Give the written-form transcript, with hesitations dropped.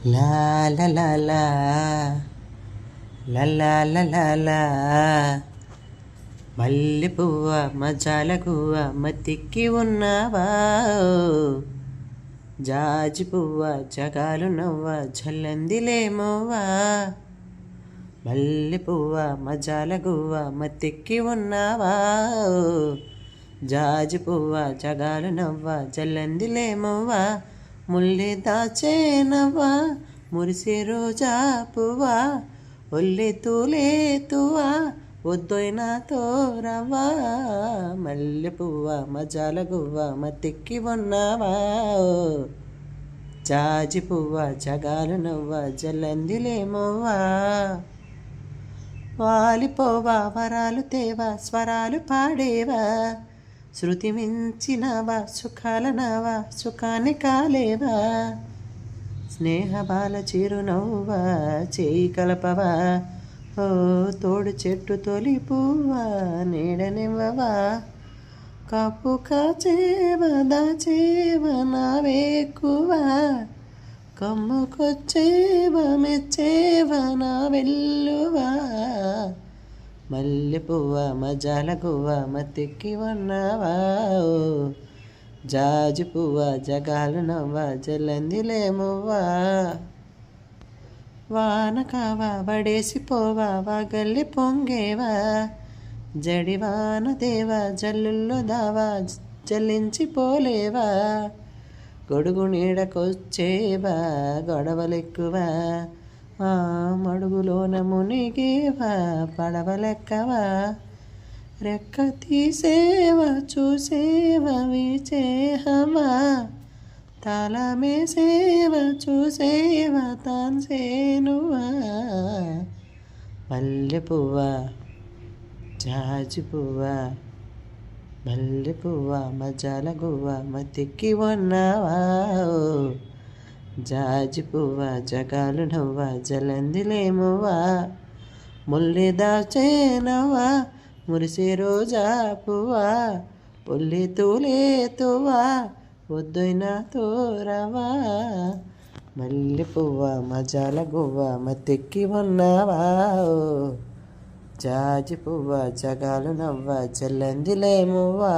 లా లా లా లా లా లా లా లా లా మల్లె పువ్వ మజాల గువ్వ మతిక్కి ఉన్నావా జాజి పువ్వ జగాలు నవ్వ జల్లందిలేమోవా మల్లె పువ్వ మజాల గువ్వ మతిక్కి ఉన్నావా జాజి పువ్వ జగాలు నవ్వ జల్లందిలేమోవా ముల్లె దాచేనవ్వా మురిసే రోజా పువ్వా ఒల్లె తూలేతువా వద్దొయినా తోరవా మల్లె పువ్వ మజాల గువ్వ మతిక్కి ఉన్నావా జాజి పువ్వ జగాలు నవ్వ జల్లందిలేమోవా వాలిపోవా వరాలు తేవా స్వరాలు పాడేవా శృతి మించినవా సుఖాల నవా సుఖాన్ని కాలేవా స్నేహబాల చిరునవ్వా చేయి కలపవా ఓ తోడు చెట్టు తొలి పువ్వా నీడనివ్వవా కప్పు కాచేవ దాచేవ నావేక్కువా కమ్ముకొచ్చేవ మెచ్చేవ నా వెల్లువా మల్లె పువ్వ మజాల గువ్వ మతిక్కి ఉన్నావా జాజి పువ్వ జగాలు నవ్వ జల్లందిలేమోవా వాన కావా వడేసిపోవా వాగల్లి పొంగేవా జడివాన దేవా జల్లుల్లో దావా జల్లించిపోలేవా గొడుగు నీడకొచ్చేవా గొడవలెక్కువా ఆ మడుగులోన మునిగేవా పడవలెక్కవా రెక్క తీసేవా చూసేవా వీచేహవా తాళమేసేవా చూసేవా తాన్సేనువా మల్లె పువ్వా జాజి పువ్వా మల్లె పువ్వా మజాల గువ్వ మతిక్కి ఉన్నావా జాజి పువ్వా జగాలు నవ్వ జలందిలేమోవా ముల్లె దాచేనవ్వా మురిసే రోజా పువ్వా ఒల్లె తూలేతువా వద్దొయినా తోరవా మల్లె పువ్వ మజాల గువ్వ మతిక్కి ఉన్నావా జాజి పువ్వ జగాలు నవ్వ జల్లందిలేమోవా